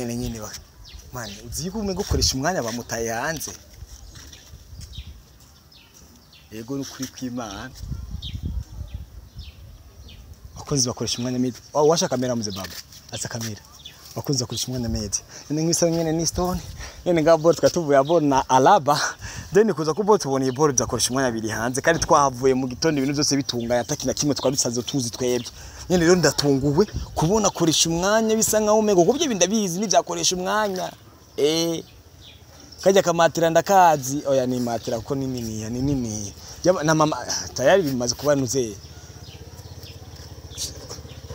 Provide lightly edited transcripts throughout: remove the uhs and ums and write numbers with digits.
nyene ba mani uzi yuko umwe gukoresha umwanya bamutaye hanze yego n'ukuri kw'Imana bakunzi bakoresha umwanya midi washa kamera muze baba asa kamera bakunzi bakoresha umwanya midi nene nk'isa nyene ni stone nene nga ball twatuvuye abona alaba then kuza ku ball tubona iball byakoresha umwanya biri hanze kandi twahavuye mu gitondo ibintu byose bitunganya atakina kimwe twabisaze tuzi twebwe nyene rero ndatunguwe kubona koresha umwanya bisa nka umego kubyo bindabizi nivyakoresha umwanya kajya kamatira ndakazi oya ni matira kuko ni nini na mama tayari bimaze kubanuze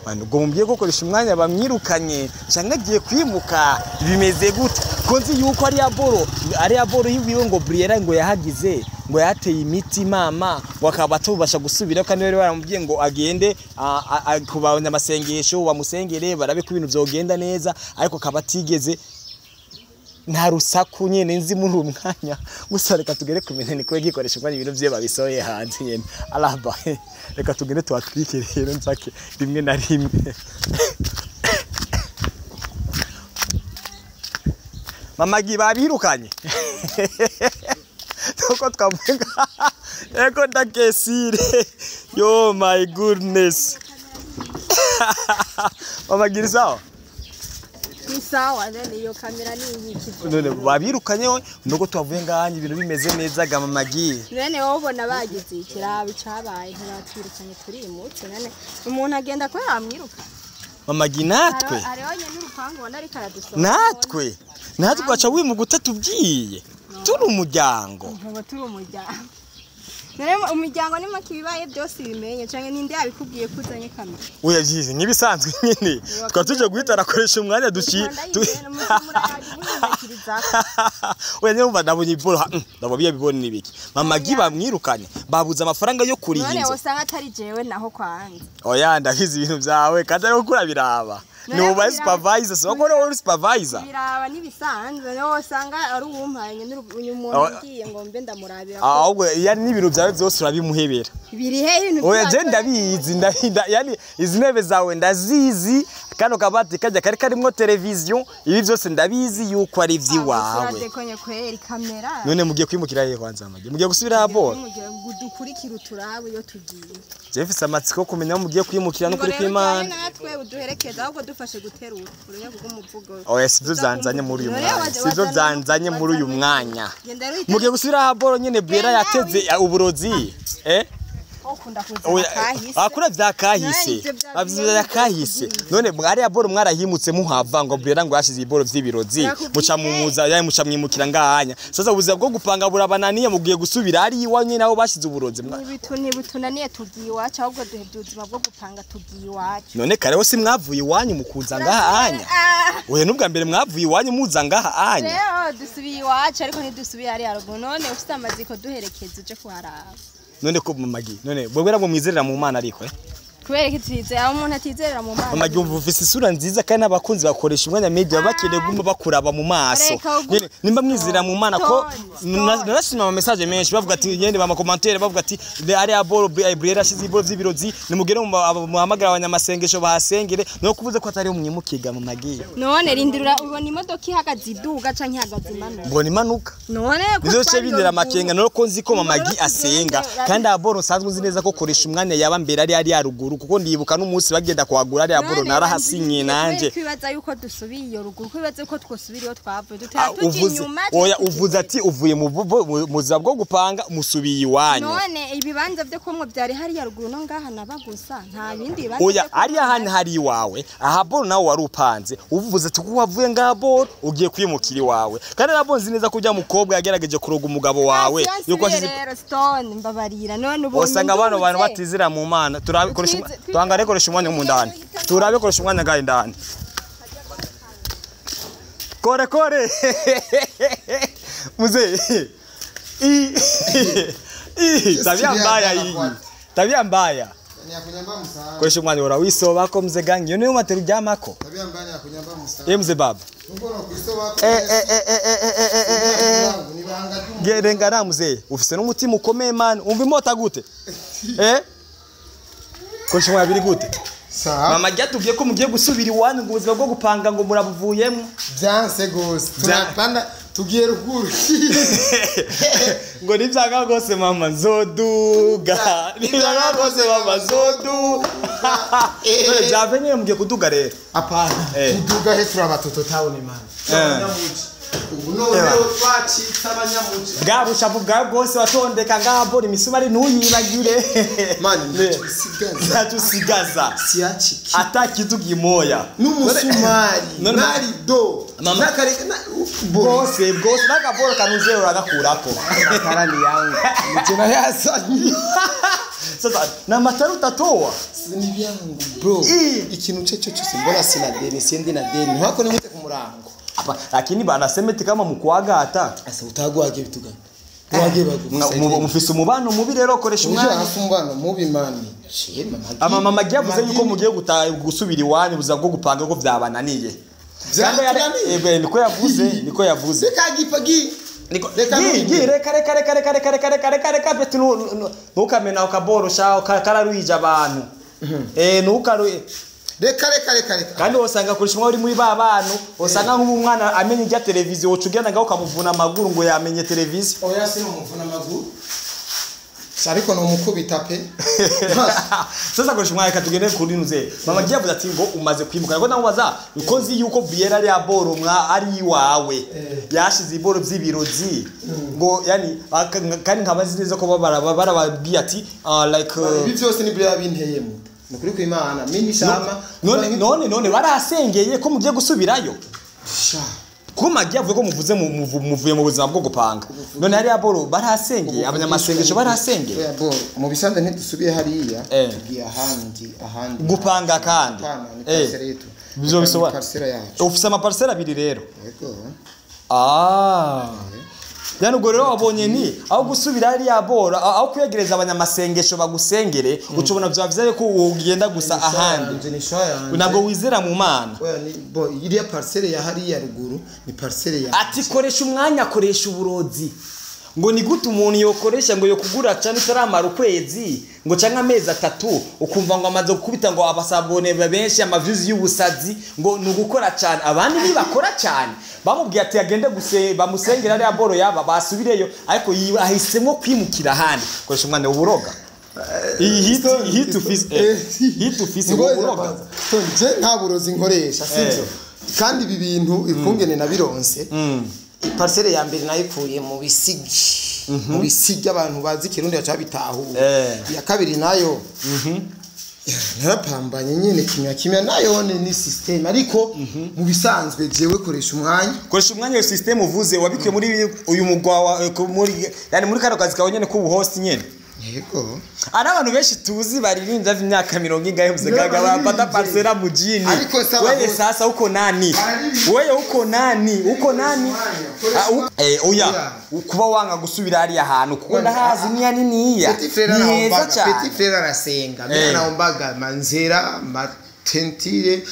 bano gombye gukoresha umwanya bamwirukanye cyangwa agiye kwimuka bimeze gute konzi yuko ari ya boro yiwiwe ngo Briera ngo yahagize ngo yateye imiti mama wakaba tubasha gusubira kandi rero baramubwiye ngo agende kubanya amasengesho bamusengere barabe ko ibintu byogenda neza ariko kabatigeze nta rusaku nyene nzi muri umwanya gusa reka tugere kumenya niko gikoresha kwa ibintu bye babisoye hanze nyene alaba reka tugere twatwike rero nzake rimwe na rimwe mama babirukanye toko twavuga eko ndakesire yo my goodness mama sawa sawa nene iyo kamera ni iki none babirukanye nuko twavuye nganye ibintu bimeze neza ga mama nene wobona bagize ikirabi cabaye ntibatwirukanye turimutse nene umuntu agenda ko yamwiruka mama natwe arionye n'urupango wona ari karadusoma natwe baca wimuguta tubwiye turi umuryango nere umuryango ni makibibaye byose bimenye canke ninde yabikubwiye kuzanye kamera oya jize nkibisanzwe nyine twatuje guhita arakoresha umwanya oya nyumva ndabonye iboro ndabobiye bibone nibiki mama bamwirukanye babuze amafaranga yo kurihinza none usanga atari jewe naho kwanze oya ndahize ibintu byawe kandi ari gukura biraba no ba supervisor so ko no supervisor biraba nibisanzwe no usanga ari uwumpanye n'umuntu ngiye ngo mbe ndamurabira ahubwo yani n'ibiro byawe byose urabimuhebera biri he ibintu oya je ndabizi yani izi ntebe zawe ndazizi kano kabati kajya kari karimo television ibi byose ndabizi yuko ari vyiwawe uradekonye kweri kamera none mugiye kwimukira he kwanza amage mugiye gusubira abo mugiye gudukurikira uturabu yo tugiye Jefise amatsiko kumenya mugiye kwimukira no kuri kw'Imana natwe uduherekeza ahubwo dufashe guterura urenya kuko umuvugo oya sivyo zanzanye muri uyu mwanya sivyo zanzanye muri uyu mwanya mugiye gusubira abo nyene Briera yateze uburozi akura vyakahise avya kahise none mwari aboro mwarahimutse muhava ngo Briera ngo yashize iboro vy'ibirozi muca mumuza yaye muca mwimukira ngahanya sasa ubuza bwo gupanga burabananiye mugiye gusubira ari iwanyu naho bashize uburozi nibutunaniye tugiye iwacu ahubwo duhebye ubuzima bwo gupanga tugiye iwacu none kareho si mwavuye iwanyu mukuza ngahanya oya nubwa mbere mwavuye iwanyu muza ngahanya rero dusubiye iwacu ariko ntidusubiye ari arugo none ufite amaziko duherekeza uje kuharaba none ko mumagi none bwera ngo mwizerera mu Mana ariko kubera kitize aho umuntu atizerera mu Mana mumagi ufise isura nziza kandi abakunzi bakoresha umwanya media bakeneye guma bakuraba mu maso nimba mwizerera mu Mana ko narashima ama message menshi bavuga ati yende ba commentaire bavuga ati ari aboro Briera shize iboro vy'ibirozi nimugere muhamagara abanyamasengesho bahasengere no kuvuze ko atari umwimukiga mu magi none rindira ubona imodoka ihagaze iduga canke ihagaze imanuka mbona imanuka none nizoce bindira amakenga no ko nzi ko magi asenga kandi aboro sanzwe nzi neza ko koresha umwanya yaba mbere ari ruguru kuko ndibuka n'umunsi bagenda kwagura ari aboro narahasinye nanje kwibaza yuko dusubiye iyo ruguru kwibaza yuko twosubiriyo twavuye dutatunyuma oya uvuze ati uvuye mu za bwo gupanga musubiye iwanyu none ibibanza byo komwe byari hari ya ruguru no ngaha nabagusa nta bindi bibanza oya ari ahandi hari iwawe aha boro nawe wari upanze uvuze ati ko wavuye ngabo ugiye kwimukira iwawe kandi nabonzi neza ko ujya mukobwa yagerageje kuroga umugabo wawe yuko rero stone mbabarira none ubonye usanga abantu batizira mu Mana turabikoresha twangare koresha umwanya mu ndani turabikoresha umwanya gahe ndani kore muzee tabia mbaya koresha umwanya ora wisoba ko mzee gangi yo niyo materi ryamako tabia mbaya ya kunyamba musa mzee baba ngono kwisoba gerenga na mzee ufise n'umutima ukomeye man umva imota gute koresha umwanya biri gute mama ryatubwiye ko mugiye gusubira iwanyu ngo ubuzima bwo gupanga ngo murabuvuyemo byanse gose turapanda tugiye ruguru ngo nivyaga gose mama zoduga nivyaga gose mama zoduga jave nyene mugiye kuduga rero apana kuduga he turabatoto tawone man ubu rero twacitse abanyamuci bwa bushavu bwa bwose watondeka ngabora imisumari ntuyibagire man ntatusigaza siachiki atakizugi moya n'umusumari nari do bwose nakabora kanuzero uragakurako karani yangu mtena yasani sasa na mataru utatoa ni vyangu bro ikintu cyecho cyose mbona sina deni siendi na deni hako ni mute kumurango lakini banasema eti kama mkuagata asa utagwage vitu gani wage bagu mufise umubano mubi rero koresha umwana hafu umubano mubi mani ama mama giyavuze yuko mugiye gusubira iwanyu buza bwo gupanga ko vyabananiye niko yavuze kagipagi reka betu nukamena ukaborosha kararuija abantu nukaruye reka kandi osanga kurishimwa uri muri ba bantu osanga nk'umwana amenye ijya televiziyo ucugenda ngaho kamuvuna amaguru ngo yamenye televiziyo oya sino muvuna amaguru sariko no mukubita pe sasa kurishimwa reka tugende kuri nuze mama giyavuze ati ngo umaze kwimuka ngo namubaza ukozi yuko Briera ari aboro mwa ari iwawe yashize iboro by'ibirozi ngo yani kandi nkabazi neza ko barababwiye ati like ibi byose ni Briera binteyemo nukuri kw'Imana mimi shama none barasengeye ko mugiye gusubirayo sha ko magiye avuye ko muvuye mu buzima bwo gupanga none hari aboro barasengeye abanyamasengesho barasengeye aboro mu bisanzwe ntidusubiye hariya tugiye ahandi gupanga kandi bizo bisoba ufise ama parcelle abiri rero yego yani ubwo rero wabonye ni aho gusubira ari abora aho kwegereza abanyamasengesho bagusengere ucubona byavuze ko ugenda gusa ahandi ntabwo wizera mu Mana iriya parcelle ya hariya ruguru ni parcelle ya ati koresha umwanya akoresha uburozi ngo ni gute umuntu yokoresha ngo yo kugura cyane itaramara ukwezi ngo canka amezi 3 ukumva ngo amaze gukubita ngo abasabone benshi amaviews y'ubusazi ngo nugukora cyane abandi nibakora cyane bamubwiye ati agende bamusengera ari aboro yaba basubireyo ariko ahisemo kwimukira handi koresha umwana uburoga hit to fist uburoga nje nta burozi nkoresha sivyo kandi ibi bintu ikungene nabironse parcelle ya mbere nayikuye mu bisigi abantu bazi kirundi yacha bitahura ya kabiri nayo narapambanye nyene kimya nayo ni system ariko mu bisanzwe jewe koresha umwanya iyo system uvuze wabikuye muri uyu mugwa muri kano kazi kawe nyene ku host nyene yego ari abantu benshi tuzi baririnda imyaka 40 ingahe muzegaga bapata parcela mujini wewe sasa uko nani oya kuba wanga gusubira ari ahantu kuko ndahazi niya niniya Petit frère arasenga naombaga manzera tentire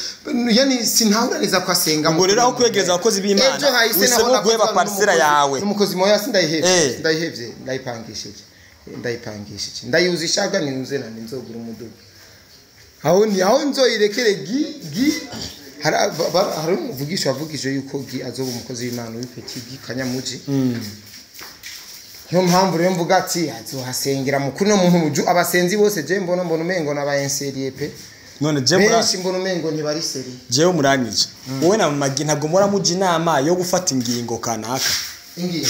yani sinahuraniza kwa senga ngo rero aho kwegereza abakozi b'Imana usemo guheba parcela yawe n'umukozi moya ndayihevye ndayipangishije ndayuzishaga ninze na ninzogura umuduga aho nzoyirekere gi hari umuvugisha avugije yuko gi azoba umukozi w'Imana w'ipeti gi kanyamuji niyo mpamvu rero mvuga ati azohasengera mukuru no muntu abasenzi bose je mbona umengo n'abayenserie pe none je benshi mbona umengo ntibari seri je umurangije wowe na magi ntabwo mora muji inama yo gufata ingingo kanaka ingingo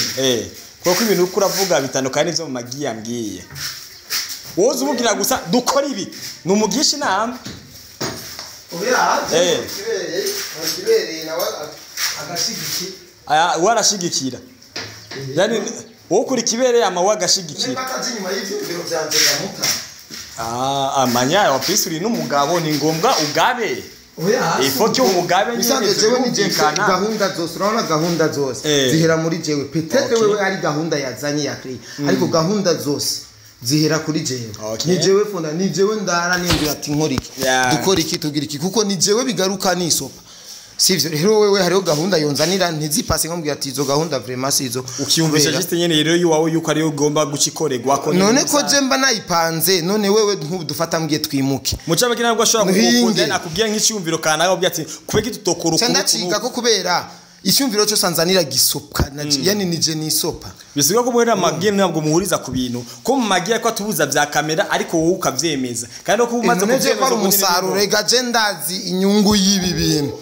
kuko ibintu uko uravuga bitandukanye n'ivyo mu magi yambwiye wowe uzubwira gusa dukora ibi numugisha inama kibereye nawe agashigiki warashigikira yani wowe kuri kibereye ama wagashigikira nyuma y'ivyo biro byanje ndamuka amanya wa pisuri n'umugabo ni ngombwa ugabe ifo cyo umugabe nyine jewe ni gahunda zose urabona gahunda zose zihera muri jewe peut-être wewe ari gahunda yazanye ya kri ariko gahunda zose zihera kuri jewe ni jewe fona ni jewe ndara nindira ati nkora iki dukora iki tugira iki kuko ni jewe bigaruka nisopa sivyo rero wewe hariho gahunda yonzanira ntizipase nkombwira ati izo gahunda vraiment sizo ukiyumvisha juste nyene rero yuwawe yuko ari ugomba gucikorerwa ko none ko je mba nayipanze none wewe nk'udufata mbwiye twimuke mucabe kina nabwo ashobora kugukunda nakubwiye nk'iciyumviro kana akubwiye ati kubeki tutokora ukuntu ndaciga ko kubera icyumviro cyo sanzanira gisopa yani nije ni sopa bisiga ko bwera magie ntabwo muhuriza ku bintu ko mu magie ko atubuza vya kamera ariko wowe ukavyemeza kandi ko umaze kuvyemeza umusaruro rega je ndazi inyungu y'ibi bintu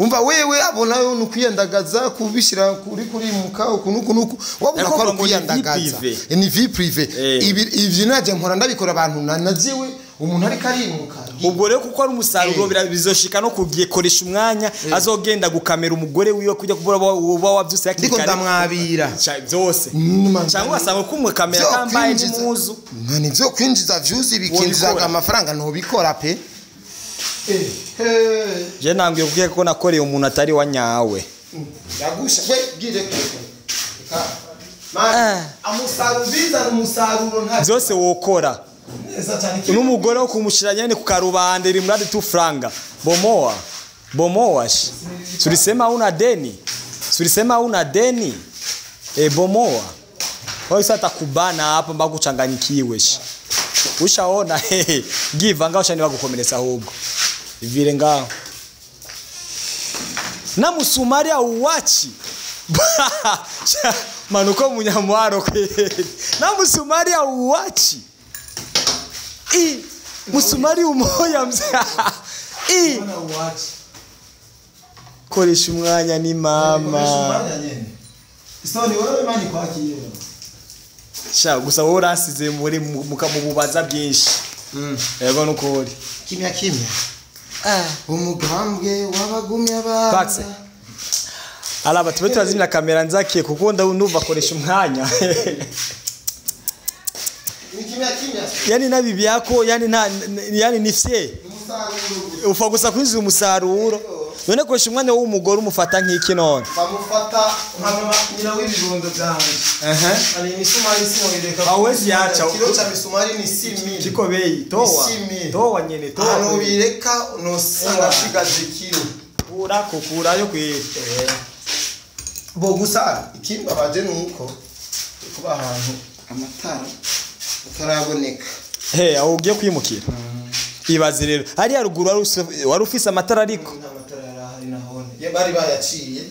umva wewe abona yo nukuyandagaza kubishira kuri muka ukunuku wabona ko ari kuyandagaza ni vie privé ibi naje nkora ndabikora abantu naziwe umuntu ari karimuka ubwo rero kuko ari umusaruro bizoshika no kugiye koresha umwanya azogenda gukamera umugore wiwe kujya kubura uba wavyuse yakikare ndiko ndamwabira byose cyangwa asanga ko umwe kamera kambaye n'impuzu nani byo kwinjiza views bikinjiza amafaranga no bikora pe je nambwiye kugiye ko nakoreye umuntu atari wa nyawe yagusha we gire amusaruro biza umusaruro nta byose wokora n'umugore wo kumushira nyene ku karubande rimradi tu franga bomoa tulisema una deni bomoa wewe sasa takubana hapa mpaka kuchanganyikiwe ushaona give ngao shani wakukomeleza ahubwo ivile ngao na musumari auwachi manuko munyamwaro kweli na musumari auwachi musumari umoya mzee koresha umwanya ni mama sha gusa wowe urasize muri mukamububaza byinshi yego nukuri kimya umugambwe wabagumya abantu alaba tube turazimya kamera nzakiye kuko ndumva koresha umwanya yani na bibi yako yani nifye ufa gusa kwinjiza umusaruro none koresha umwanya w'umugore umufata nk'iki none bamufata nkama nyina w'ibibondo byanjye ari misumari simureka awezi yacha kilo cha misumari ni 6000 kiko bei towa nyene towa ano bireka no sanga shigaje kilo kura yo kwe bo gusa ikimba baje nuko kuba ahantu amatara utaraboneka aho ugiye kwimukira ibaze rero hari haruguru wari ufise amatara ariko ye bari bayaciye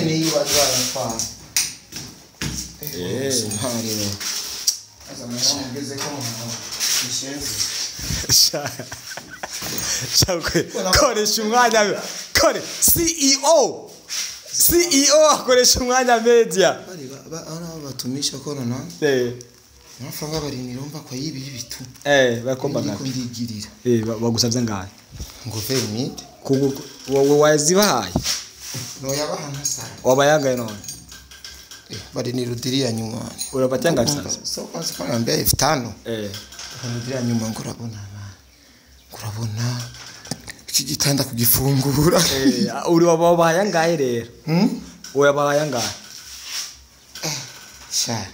ni bazayatwara hariro azamugeze ko koresha umwanya kore CEO akoresha umwanya media batumisha korona amafaranga bariniromba kwa yibi bitu bakomba ngapi kundigirira bagusavye ngahe ngo vermit wowe wazibahaye no yabahana sana wabayangaye none barinirudiriya nyuma urabatanga sasa so kwanza kwa mbere 5 barinirudiriya nyuma ngurabona iki gitanda kugifungura uri wabahaye ngahe rero wabahaye ngahe sha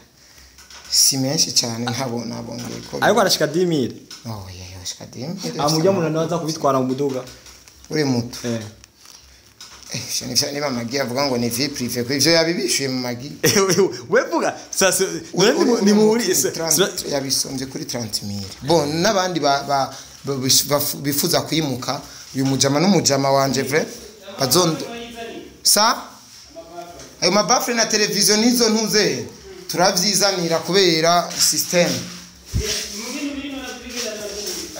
si menshi cyane ntabona bonge ko ariko arashika 10000 ashika 10000 amujya umuntu naza kubitwara mu muduga uri muto shani niba magi avuga ngo ni vie privé ko ivyo yabibishuye mu magi wevuga sasa ni muri yabisombye kuri 30000 bon nabandi bifuza kwimuka uyu mujama n'umujama wanje vrai bazondo sa ayo mabafre na television nizo ntuze turavyizanira kubera system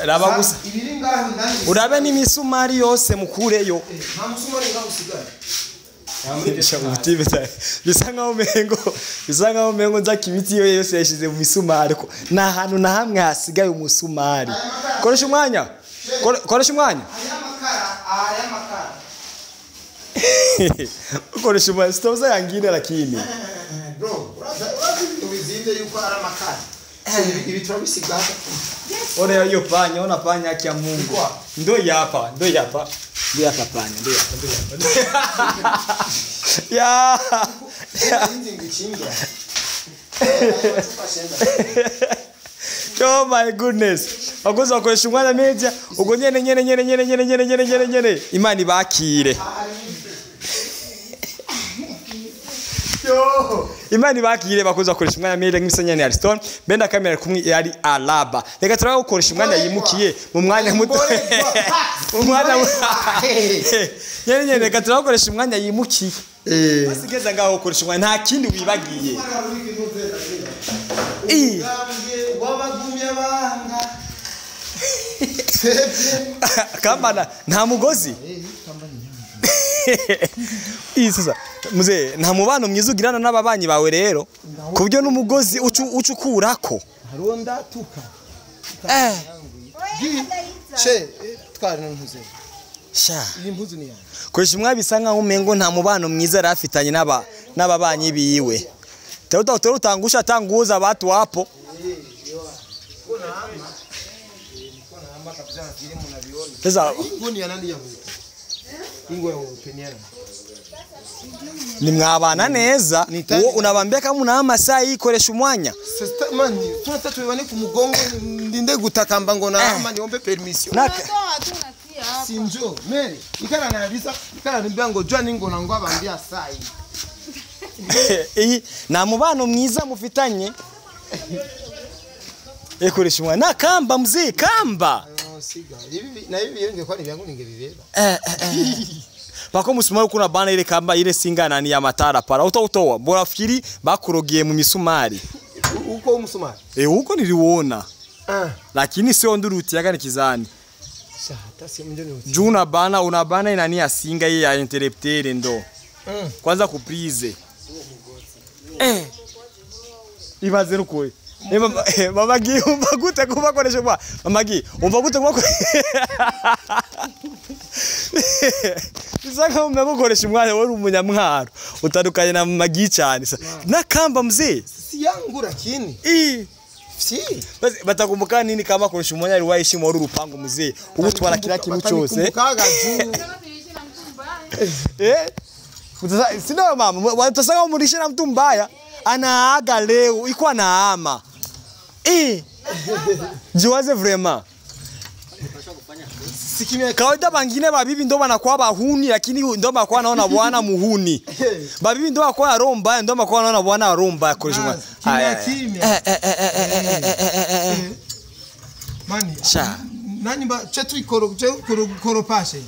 raba gusa urabe n'imisumari yose mukureyo nta musumari ngabusigara yamurisha ubutibe bisa nkaho mengo nza kibiti yose yashize mu misumari ko na hantu na hamwe hasigaye umusumari koresha umwanya aya makara koresha umwanya sitoza yangine lakini bro uzinde yuko ara makara ibi turabisigaza ora yo panya ona panya kia Mungu ndo yapa panya ndo yapa ya oh my goodness akoze akoresha umwana media ugo nyene imani bakire Imana ibakire bakoze bakoresha umwanya mire nk'isanyane ya Stone benda kamera kumwe yari alaba reka turaho gukoresha umwanya yimukiye mu mwanya muto umwanya nyene reka turaho gukoresha umwanya yimukiye basigeza ngaho gukoresha umwanya nta kindi wibagiye wabagumye banga kambana nta mugozi sasa muze nta mubano mwiza ugirana n'ababanyi bawe rero kubyo n'umugozi ucukurako haronda tuka twari ntuze sha iyi mpuzu ni yanjye koresha mwabisa nkaho umengo nta mubano mwiza rafitanye n'ababanyi biwe tero utangusha tanguza watu wapo sasa ngoni ya nani ya huko ingo ya upeniana ni mwabana neza uwo unabambia kama una masaa ikoresha umwanya sasa mani tunataka tuwane ku mugongo ndinde gutakamba ngo na ama niombe permission sinjo meri ikana na bisa ikana nimbia ngo jwa ningo na ngo abambia sai na mubano mwiza mufitanye ikoresha umwanya na kamba mzee kamba siga na hivi yenge kwa ni vyangu ningebibeba Pako musumari kuna bana ile kamba ile singana ni ya matara para utoa bora fikiri bakurogiye mu misumari uko umusumari huko niliuona lakini sio nduruti yakani kizani hata si mjoni juna bana una bana inani ya singa ye ya interrupteur ndo kwanza kuprize ibaze rukoye mama gi umva gute kuba koresha kwa mama gi umva gute kuba Isaka umegukoresha umwanya wari umunyamwaro utandukanye na magi cyane nakamba mzee si yangu lakini si batakumbuka nini kama koresha umwanya ari wayishimo wari urupango mzee ugutwara kila kintu cyose sino mama watasanga umurisha na mtu mbaya anaaga leo iko anaama jiwaze vraiment kawaida bangine babibi ndo banakuwa bahuni lakini ndo banakuwa naona bwana muhuni babibi ndo banakuwa romba ndo banakuwa naona bwana romba koresha kimya mani sha nani ba chetu ikoro pashe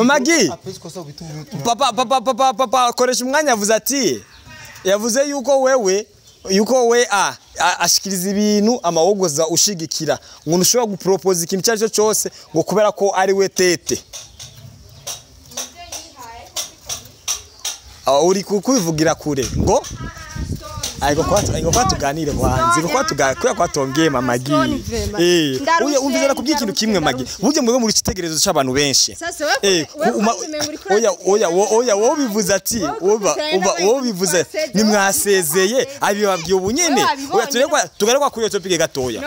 Magi papa koresha umwanya yavuze ati yavuze yuko we ashikiriza ibintu amawogoza ushigikira ngo ushobora gupropose ikintu cyari cyo cyose ngo kubera ko ari we tete uri kubivugira kure ngo Aiko kwa tuganire kwanzi kwa kwatongeye Magi uye umvizana kubye ikintu kimwe Magi buje mwe muri kitegerezo cy'abantu benshi oya wo bivuze ati wo bivuze nimwasezeye abibabwiye ubunyene oya tugarekwa kuri yo topic gatoya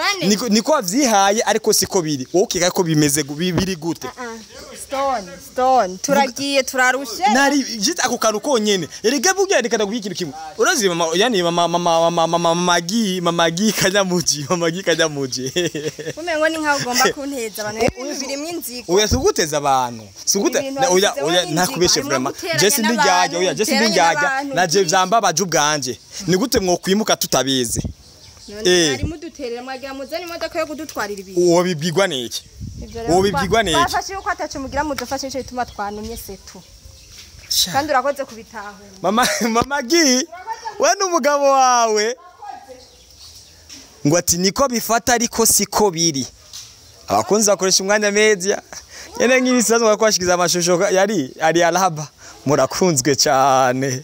niko avyihaye ariko siko biri ukeka ko bimeze biri gute Stone turagiye turarushe nari jita ako kantu konyene erega bugya ndikada kubye ikintu kimwe urazi yani Magi kanyamuji umengo ni nkaho ugomba kunteza abantu biri mwinziko oya suguteza abantu oya nakubeshe vraiment Jesse ndijyaje na je vyamba baju bwanje ni gute mwokwimuka tutabizi ari muduterera mwagira muzani imodoka yo kudutwarira ibintu uwo bibwigwa niki bafashe uko atacu mugira mudufashe cyo bituma twanumye setu kandi urakoze kubitaho Magi we n'umugabo wawe ngo ati niko bifata ariko siko biri abakunzi bakoresha umwanya media yene nk'ibisazo bakwashikiza amashusho yari alaba murakunzwe cyane